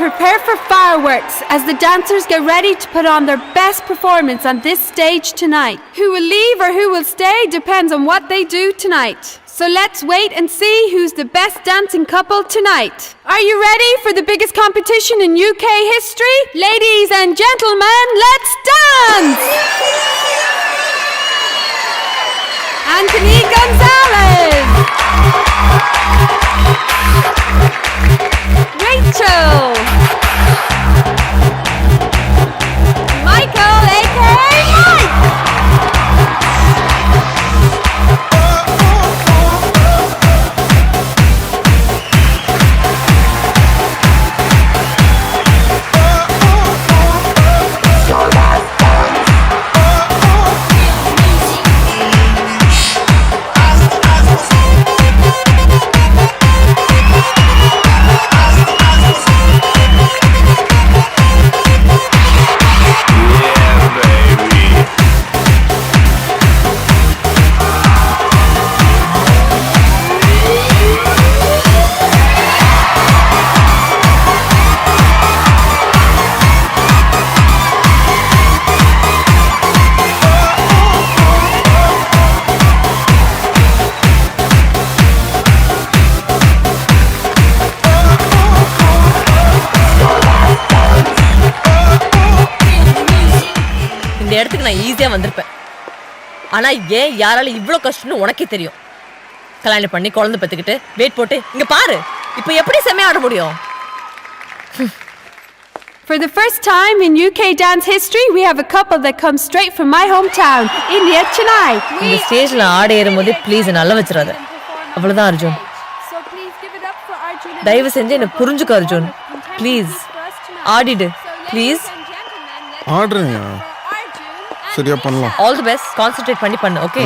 prepare for fireworks as the dancers get ready to put on their best performance on this stage tonight. Who will leave or who will stay depends on what they do tonight. So let's wait and see who's the best dancing couple tonight. Are you ready for the biggest competition in UK history? Ladies and gentlemen, let's dance! Anthony Gonzalez! Rachel! Michael, aka Mike! இந்த இடத்துக்கு நான் ஈஸியா வந்திருப்பேன். ஆனா ஏன் யாரால இவ்ளோ கஷ்டம்னு உனக்கே தெரியும். கல்யாணம் பண்ணி குழந்தை பெத்துக்கிட்டு வெயிட் போட்டு இங்க பாரு, இப்போ எப்படி செமையா ஆட முடியும்? For the first time in UK dance history, we have a couple that comes straight from my hometown, India, Chennai. இந்த ஸ்டேஜ்ல ஆட ஏறும்போது ப்ளீஸ் நல்லா வச்சிராத. அவ்வளவுதான் அர்ஜுன். தயவு செஞ்சு என்ன புரிஞ்சுக்க அர்ஜுன். ப்ளீஸ் ஆடிடு ப்ளீஸ். ஆடுறேங்க, சரியா பண்ணலாம். All the best. கான்சென்ட்ரேட் பண்ணி பண்ணு. ஓகே.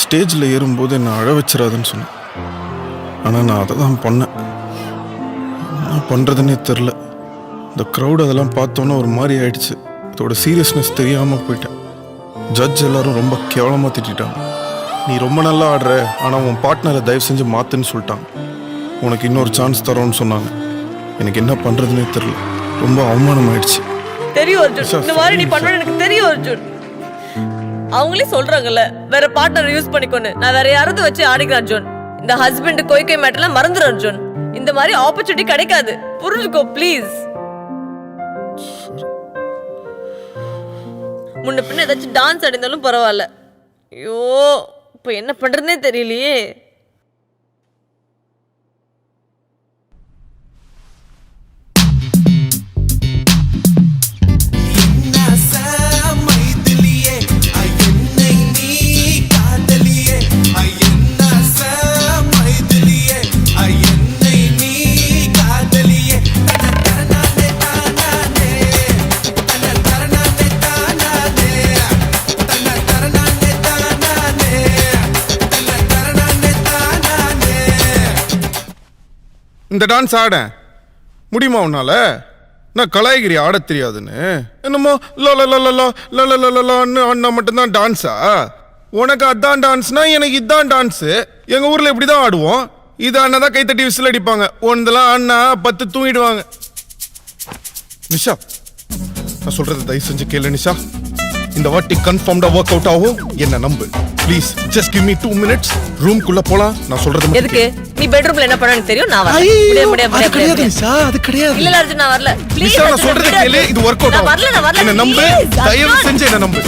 ஸ்டேஜில் ஏறும்போது என்னை அழ வச்சிடாதுன்னு சொன்னேன். ஆனால் நான் அதை தான் பண்ணேன். என்ன பண்ணுறதுன்னே தெரில. இந்த க்ரௌட் அதெல்லாம் பார்த்தோன்னே ஒரு மாதிரி ஆயிடுச்சு. அதோட சீரியஸ்னஸ் தெரியாமல் போயிட்டேன். ஜட்ஜ் எல்லாரும் ரொம்ப கேவலமாக திட்டாங்க. நீ ரொம்ப நல்லா ஆடுற, ஆனால் உன் பார்ட்னரை தயவு செஞ்சு மாற்றுன்னு சொல்லிட்டாங்க. உனக்கு இன்னொரு சான்ஸ் தரோன்னு சொன்னாங்க. எனக்கு என்ன பண்ணுறதுனே தெரில. ரொம்ப அவமானம் ஆயிடுச்சு. தெரியும் அர்ஜுன், இந்த மாதிரி நீ பண்ணுவேன்னு எனக்கு தெரியும் அர்ஜுன். அவங்களே சொல்றாங்கல்ல, வேற பார்ட்னர் யூஸ் பண்ணிக்கோன்னு. நான் வேற யாராவது வச்சு ஆடிக்கிறேன் அர்ஜுன். இந்த ஹஸ்பண்ட் கொய்கை மேட்டர்லாம் மறந்துரு அர்ஜுன். இந்த மாதிரி ஆப்பர்ச்சுனிட்டி கிடைக்காது, புரிஞ்சுக்கோ ப்ளீஸ். முன்ன பின்ன ஏதாச்சும் டான்ஸ் ஆடினாலும் பரவாயில்ல. ஐயோ, இப்போ என்ன பண்றதுனே தெரியலையே. இந்த டான்ஸ் ஆட முடியுமா உன்னால? நான் கலாய்கிரி ஆட தெரியாதுன்னு என்னமோ லன்னு ஆடினா மட்டும்தான் டான்ஸா? உனக்கு அதான் டான்ஸ்னா எனக்கு இதான் டான்ஸு. எங்கள் ஊரில் இப்படி தான் ஆடுவோம். இது அண்ணா தான் கைத்தட்டி விசில் அடிப்பாங்க. ஒன்றெல்லாம் அண்ணா 10 தூங்கிடுவாங்க. நிஷா, நான் சொல்றது தயவு செஞ்சு கேளு நிஷா. இந்த வாட்டி கன்ஃபார்ம்டா ஒர்க் அவுட் ஆகும், என்ன நம்பு please. Just give me 2 minutes. ரூம்க்குள்ள போலாம். நான் சொல்றது எதுக்கு? நீ பெட்ரூம்ல என்ன பண்ணனும் தெரியும். நான் வரல. அது கிடையாது நிஷா, அது கிடையாது. இல்ல அர்ஜுன், நான் வரல ப்ளீஸ். நிஷா, நான் சொல்றது கேளு, இது ஒர்க் அவுட் ஆகும். நான் வரல. என்ன நம்பு, தயவு செஞ்சு என்ன நம்பு.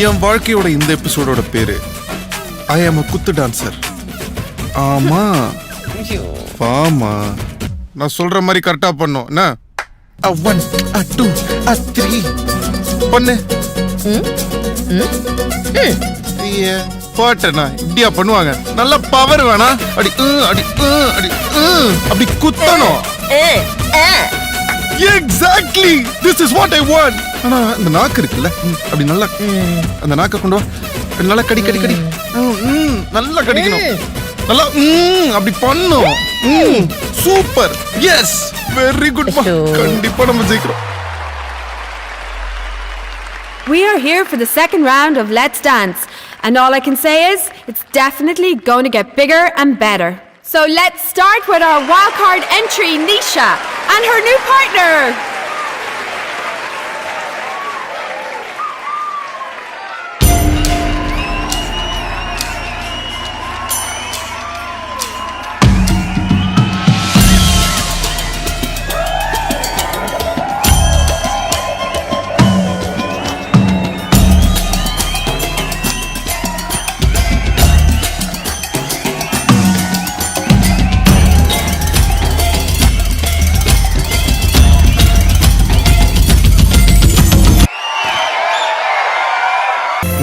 என் வாழ்க்கையோட இந்த எபிசோடோட பேரு ஐ ஆம் a குத்து டான்சர். ஆமா ஆமா, நான் சொல்ற மாதிரி கரெக்டா பண்ணோம். என்ன 1 2 3 பண்ணு. பாட்டனா இப்படியா பண்ணுவாங்க? நல்ல பவர் வேணா? அடி அடி அடி அப்படி குத்தணும். Exactly, this is what I want. ஆனா இந்த நாக்கு இருக்குல்ல, அப்படி நல்லா அந்த நாக்க கொண்டு வா. நல்லா கடி கடி கடி, நல்லா கடிக்கணும். நல்லா அப்படி பண்ணும். Super, yes, very good. கண்டிப்பா நம்ம ஜெயிக்கிறோம். We are here for the second round of Let's Dance, and all I can say is it's definitely going to get bigger and better. So let's start with our wildcard entry, Nisha, and her new partner.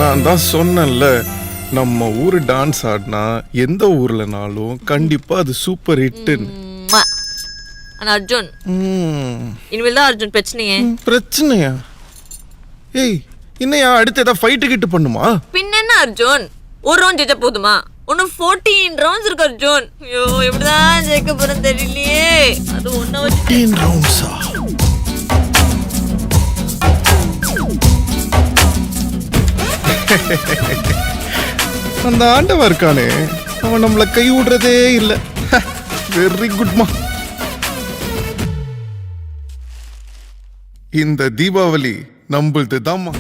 நான் தான் சொன்னேன்ல, நம்ம ஊரு dance ஆடினா எந்த ஊர்லனாலும் கண்டிப்பா அது super ஹிட்னு. ஆனா அர்ஜுன், இனிமேல் தான் அர்ஜுன் பிரச்சனையே. பிரச்சனையா? ஏய், இன்னையா அடுத்து ஏதாவது ஃபைட்டு கிட்டு பண்ணுமா? பின்ன என்ன அர்ஜுன், ஒரு ரவுண்ட் ஜெயிச்சா போதுமா? இன்னும் 14 ரவுண்ட்ஸ் இருக்கு அர்ஜுன். ஐயோ, எப்படிதான் ஜெயிக்க போறேன்னு தெரியலையே. அது ஒன்ன வச்சு 10 ரவுண்ட்ஸா? அந்த ஆண்டவன் இருக்கானே, அவன் நம்மள கை விடுறதே இல்லை. வெரி குட்மா. இந்த தீபாவளி நம்மளது தான்மா.